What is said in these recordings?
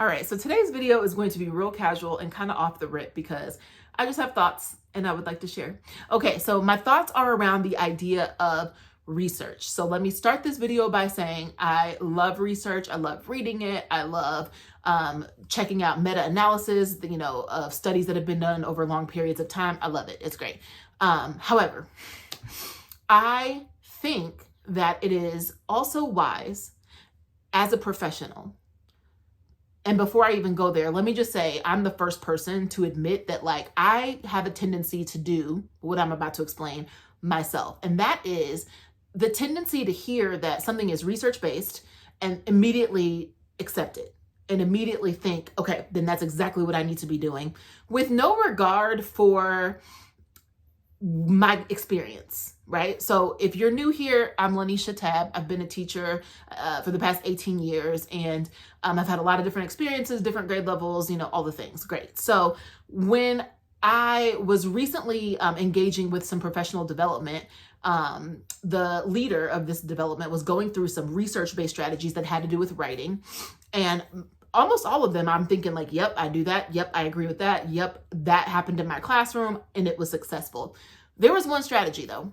All right, so today's video is going to be real casual and kind of off the rip because I just have thoughts and I would like to share. Okay, so my thoughts are around the idea of research. So let me start this video by saying I love research. I love reading it. I love checking out meta-analysis, of studies that have been done over long periods of time. I love it. It's great. However, I think that it is also wise as a professional. And before I even go there, let me just say I'm the first person to admit that I have a tendency to do what I'm about to explain myself. And that is the tendency to hear that something is research-based and immediately accept it and immediately think, okay, then that's exactly what I need to be doing, with no regard for my experience, right? So if you're new here, I'm Lanisha Tab. I've been a teacher for the past 18 years, and I've had a lot of different experiences, different grade levels, all the things. Great. So when I was recently engaging with some professional development, the leader of this development was going through some research-based strategies that had to do with writing, and almost all of them, I'm thinking yep, I do that. Yep, I agree with that. Yep, that happened in my classroom and it was successful. There was one strategy though,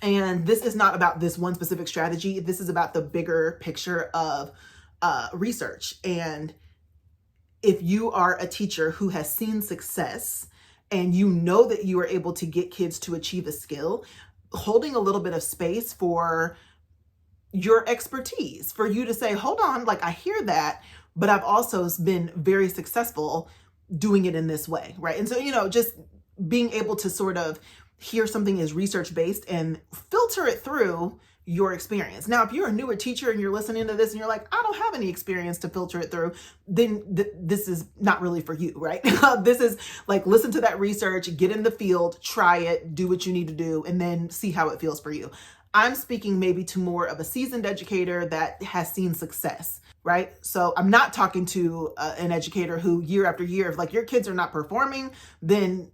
and this is not about this one specific strategy. This is about the bigger picture of research. And if you are a teacher who has seen success and you know that you are able to get kids to achieve a skill, holding a little bit of space for your expertise, for you to say, hold on, I hear that, but I've also been very successful doing it in this way, right? And so, just being able to sort of hear something is research-based and filter it through your experience. Now, if you're a newer teacher and you're listening to this and you're like, I don't have any experience to filter it through, then this is not really for you, right? This is listen to that research, get in the field, try it, do what you need to do, and then see how it feels for you. I'm speaking maybe to more of a seasoned educator that has seen success, right? So I'm not talking to an educator who year after year, if your kids are not performing, then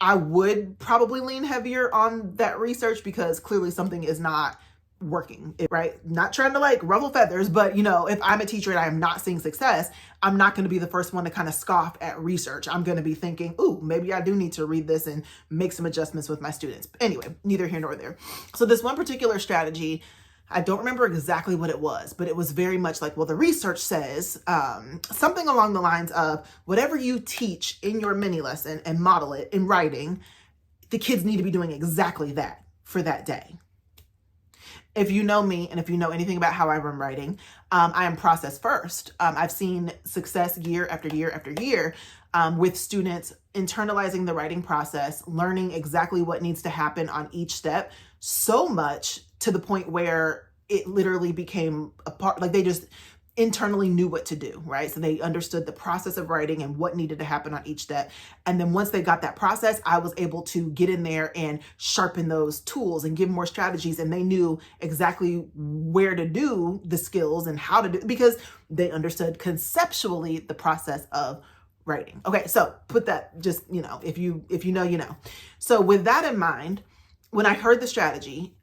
I would probably lean heavier on that research because clearly something is not working, right? Not trying to ruffle feathers, but if I'm a teacher and I am not seeing success, I'm not going to be the first one to kind of scoff at research. I'm going to be thinking, ooh, maybe I do need to read this and make some adjustments with my students. Anyway, neither here nor there. So this one particular strategy, I don't remember exactly what it was, but it was very much the research says something along the lines of whatever you teach in your mini lesson and model it in writing, the kids need to be doing exactly that for that day. If you know me and if you know anything about how I run writing, I am process first. I've seen success year after year after year with students internalizing the writing process, learning exactly what needs to happen on each step, so much to the point where it literally became a part, they just internally knew what to do, right? So they understood the process of writing and what needed to happen on each step. And then once they got that process, I was able to get in there and sharpen those tools and give more strategies. And they knew exactly where to do the skills and how to do, because they understood conceptually the process of writing. Okay, so put that just, if you know, you know. So with that in mind, when I heard the strategy,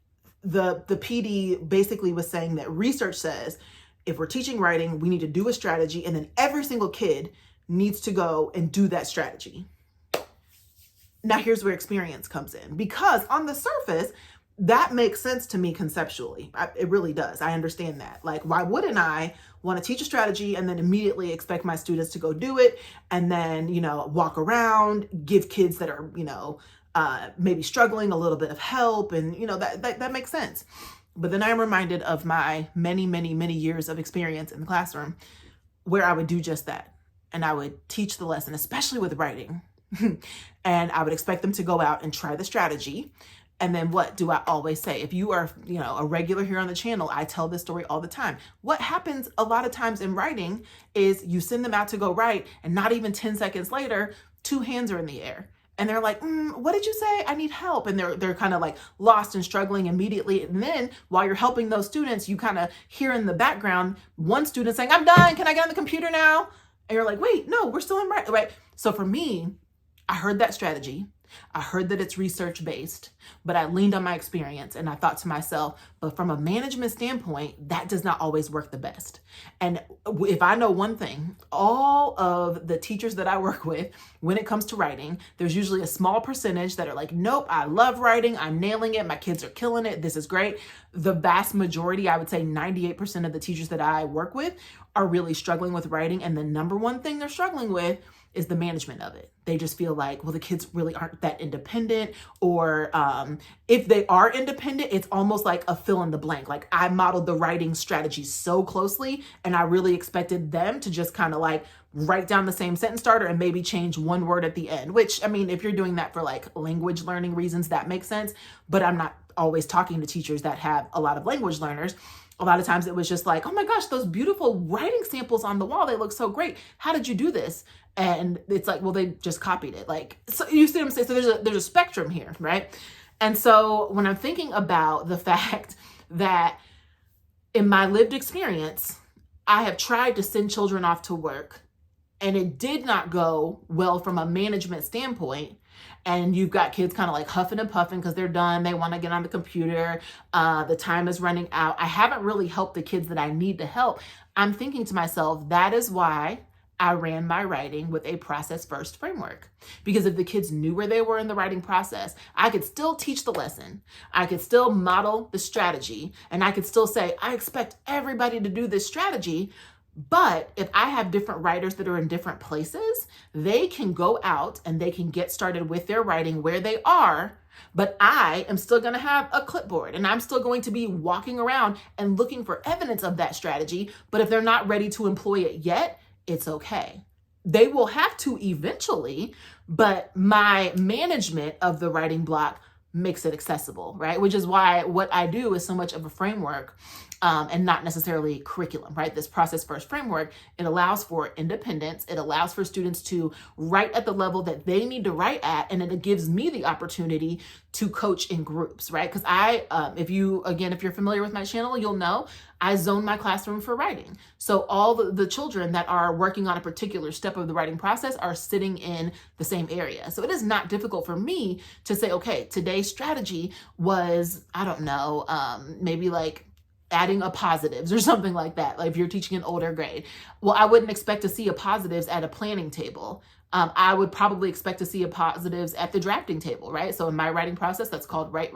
the PD basically was saying that research says, if we're teaching writing, we need to do a strategy, and then every single kid needs to go and do that strategy. Now, here's where experience comes in, because on the surface, that makes sense to me conceptually. It really does. I understand that. Why wouldn't I want to teach a strategy and then immediately expect my students to go do it and then, walk around, give kids that are, maybe struggling a little bit of help, and, that makes sense. But then I'm reminded of my many, many, many years of experience in the classroom where I would do just that. And I would teach the lesson, especially with writing. And I would expect them to go out and try the strategy. And then what do I always say? If you are, a regular here on the channel, I tell this story all the time. What happens a lot of times in writing is you send them out to go write, and not even 10 seconds later, 2 hands are in the air. And they're like, what did you say? I need help. And they're kind of lost and struggling immediately. And then while you're helping those students, you kind of hear in the background, one student saying, I'm done. Can I get on the computer now? And you're like, wait, no, we're still in right. So for me, I heard that strategy I heard that it's research-based, but I leaned on my experience and I thought to myself, but from a management standpoint, that does not always work the best. And if I know one thing, all of the teachers that I work with, when it comes to writing, there's usually a small percentage that are like, nope, I love writing, I'm nailing it, my kids are killing it, this is great. The vast majority, I would say 98% of the teachers that I work with are really struggling with writing. And the number one thing they're struggling with is the management of it. They just feel like, well, the kids really aren't that independent, or if they are independent, it's almost like a fill in the blank. Like, I modeled the writing strategy so closely and I really expected them to just kind of like write down the same sentence starter and maybe change one word at the end, which, I mean, if you're doing that for like language learning reasons, that makes sense. But I'm not always talking to teachers that have a lot of language learners. A lot of times it was just like, oh my gosh, those beautiful writing samples on the wall, they look so great. How did you do this? And it's like, well, they just copied it. Like, so you see what I'm saying? So there's a spectrum here, right? And so when I'm thinking about the fact that in my lived experience, I have tried to send children off to work and it did not go well from a management standpoint. And you've got kids kind of like huffing and puffing because they're done. They want to get on the computer. The time is running out. I haven't really helped the kids that I need to help. I'm thinking to myself, that is why I ran my writing with a process first framework. Because if the kids knew where they were in the writing process, I could still teach the lesson. I could still model the strategy. And I could still say, I expect everybody to do this strategy. But if I have different writers that are in different places, they can go out and they can get started with their writing where they are, but I am still going to have a clipboard and I'm still going to be walking around and looking for evidence of that strategy. But if they're not ready to employ it yet, it's okay. They will have to eventually, but my management of the writing block makes it accessible, right? Which is why what I do is so much of a framework and not necessarily curriculum, right? This process first framework, it allows for independence. It allows for students to write at the level that they need to write at. And then it gives me the opportunity to coach in groups, right? Because if you're familiar with my channel, you'll know I zone my classroom for writing. So all the children that are working on a particular step of the writing process are sitting in the same area. So it is not difficult for me to say, okay, today's strategy was, I don't know, maybe like adding a positives or something like that. Like if you're teaching an older grade, well, I wouldn't expect to see a positives at a planning table. I would probably expect to see a positives at the drafting table, right? So in my writing process, that's called write.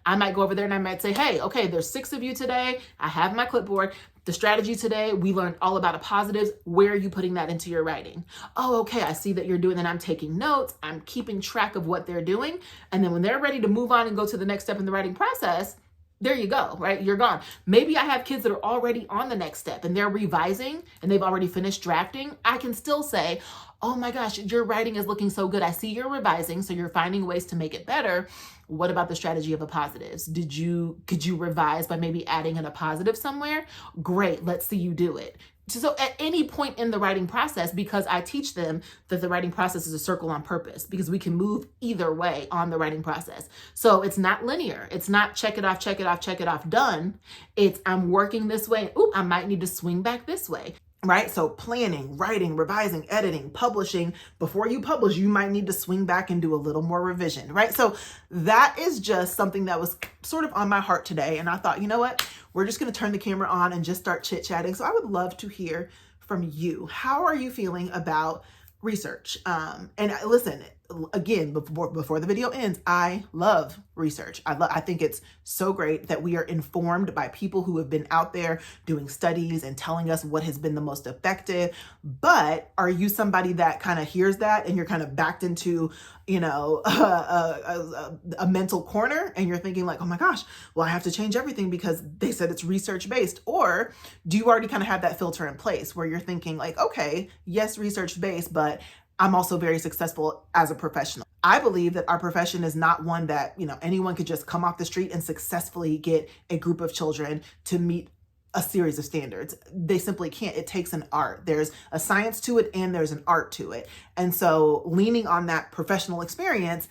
I might go over there and I might say, hey, okay, there's 6 of you today. I have my clipboard. The strategy today, we learned all about a positives. Where are you putting that into your writing? Oh, okay, I see that you're doing that. I'm taking notes. I'm keeping track of what they're doing. And then when they're ready to move on and go to the next step in the writing process, there you go, right? You're gone. Maybe I have kids that are already on the next step and they're revising and they've already finished drafting. I can still say, oh my gosh, your writing is looking so good. I see you're revising, so you're finding ways to make it better. What about the strategy of a positives? Could you revise by maybe adding in a positive somewhere? Great, let's see you do it. So at any point in the writing process, because I teach them that the writing process is a circle on purpose, because we can move either way on the writing process. So it's not linear. It's not check it off, done. It's I'm working this way. Ooh, I might need to swing back this way. Right? So planning, writing, revising, editing, publishing. Before you publish, you might need to swing back and do a little more revision, right? So that is just something that was sort of on my heart today. And I thought, you know what? We're just going to turn the camera on and just start chit-chatting. So I would love to hear from you. How are you feeling about research? And listen, again, before the video ends, I love research. I think it's so great that we are informed by people who have been out there doing studies and telling us what has been the most effective. But are you somebody that kind of hears that and you're kind of backed into, a mental corner and you're thinking like, oh my gosh, well, I have to change everything because they said it's research based? Or do you already kind of have that filter in place where you're thinking like, okay, yes, research based, but I'm also very successful as a professional. I believe that our profession is not one that, anyone could just come off the street and successfully get a group of children to meet a series of standards. They simply can't. It takes an art. There's a science to it and there's an art to it. And so leaning on that professional experience,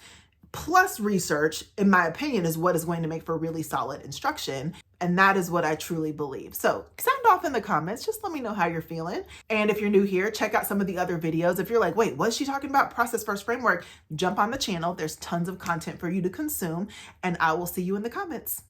plus research, in my opinion, is what is going to make for really solid instruction. And that is what I truly believe. So sound off in the comments. Just let me know how you're feeling. And if you're new here, check out some of the other videos. If you're like, wait, what's she talking about? Process First Framework, jump on the channel. There's tons of content for you to consume, and I will see you in the comments.